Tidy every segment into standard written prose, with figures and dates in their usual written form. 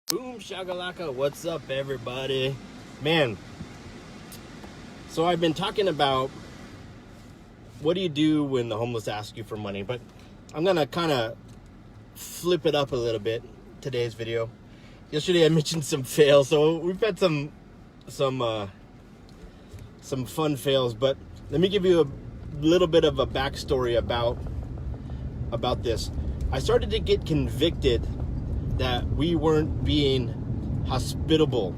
Boom, shaka-laka. What's up, everybody? Man, so I've been talking about what do you do when the homeless ask you for money, but I'm going to kind of flip it up a little bit today's video. Yesterday I mentioned some fails, so we've had some fun fails, but let me give you a little bit of a backstory about this. I started to get convicted that we weren't being hospitable.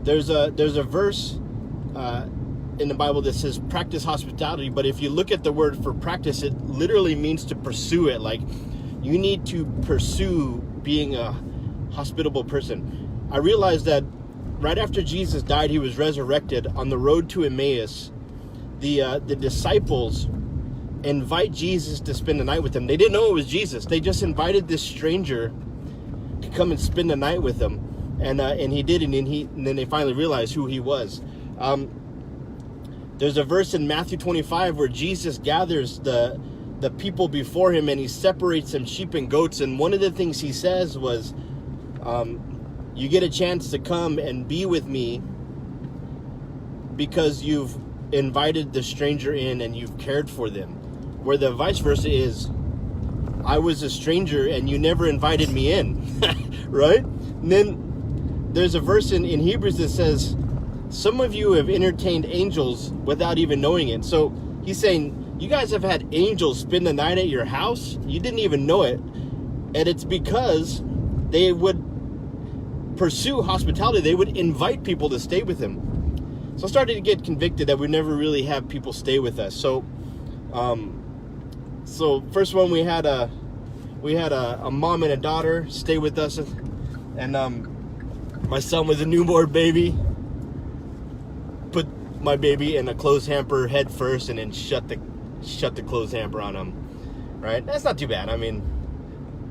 There's a verse in the Bible that says practice hospitality, but if you look at the word for practice, it literally means to pursue it. Like, you need to pursue being a hospitable person. I realized that right after Jesus died, he was resurrected. On the road to Emmaus, the disciples invite Jesus to spend the night with them. They didn't know it was Jesus. They just invited this stranger to come and spend the night with them, and he did, and then they finally realized who he was. There's a verse in Matthew 25 where Jesus gathers the people before him, and he separates them, sheep and goats. And one of the things he says was, "You get a chance to come and be with me because you've invited the stranger in and you've cared for them." Where the vice versa is, I was a stranger and you never invited me in, right? And then there's a verse in Hebrews that says, some of you have entertained angels without even knowing it. So he's saying, you guys have had angels spend the night at your house. You didn't even know it. And it's because they would pursue hospitality. They would invite people to stay with them. So I started to get convicted that we never really have people stay with us. So first one, we had a mom and a daughter stay with us, and my son was a newborn baby. Put my baby in a clothes hamper head first, and then shut the clothes hamper on him. Right? That's not too bad. I mean,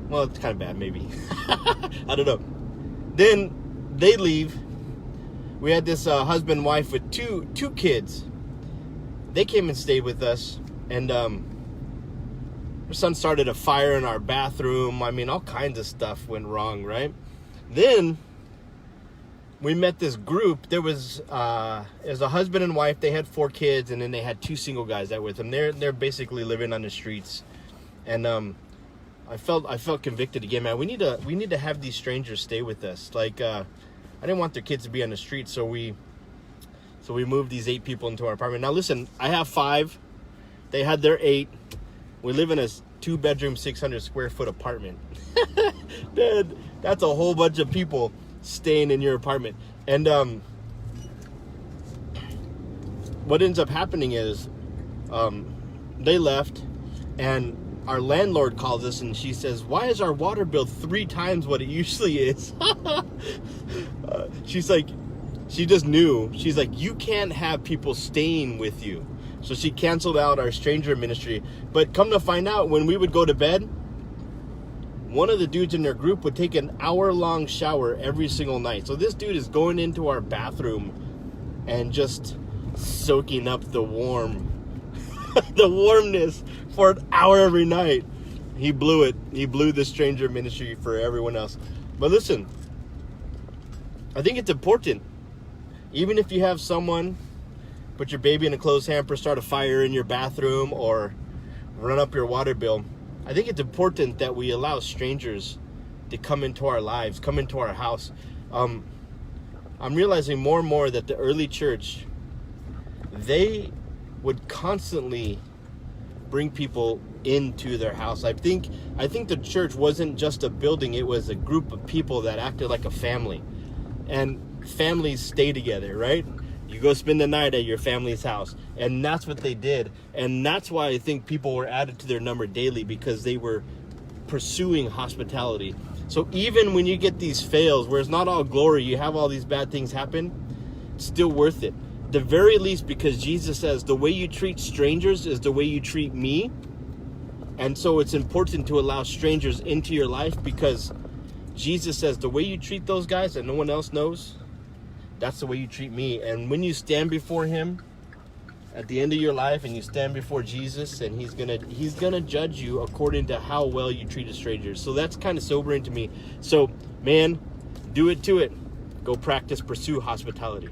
well, it's kind of bad maybe. I don't know. Then they leave. We had this husband and wife with two kids. They came and stayed with us, and our son started a fire in our bathroom. I mean, all kinds of stuff went wrong, right? Then we met this group. There was a husband and wife. They had 4 kids, and then they had 2 single guys that with them. They're basically living on the streets, and I felt convicted again, man. We need to have these strangers stay with us. Like, I didn't want their kids to be on the street, so we moved these 8 people into our apartment. Now listen, I have 5. They had their 8. We live in a 2-bedroom, 600 square foot apartment. Man, that's a whole bunch of people staying in your apartment. And what ends up happening is they left, and our landlord calls us, and she says, "Why is our water bill 3 times what it usually is?" She's like, she just knew. She's like, you can't have people staying with you. So she canceled out our stranger ministry. But come to find out, when we would go to bed, one of the dudes in their group would take an hour-long shower every single night. So this dude is going into our bathroom and just soaking up the warmness for an hour every night. He blew it. He blew the stranger ministry for everyone else. But listen, I think it's important. Even if you have someone put your baby in a clothes hamper, start a fire in your bathroom, or run up your water bill, I think it's important that we allow strangers to come into our lives, come into our house. I'm realizing more and more that the early church, they would constantly bring people into their house. I think the church wasn't just a building, it was a group of people that acted like a family. And families stay together, right? You go spend the night at your family's house. And that's what they did. And that's why I think people were added to their number daily, because they were pursuing hospitality. So even when you get these fails, where it's not all glory, you have all these bad things happen, it's still worth it. The very least, because Jesus says the way you treat strangers is the way you treat me. And so it's important to allow strangers into your life, because Jesus says the way you treat those guys that no one else knows, that's the way you treat me. And when you stand before him, at the end of your life and you stand before Jesus, and he's gonna judge you according to how well you treated strangers. So that's kind of sobering to me. So, man, do it to it. Go practice, pursue hospitality.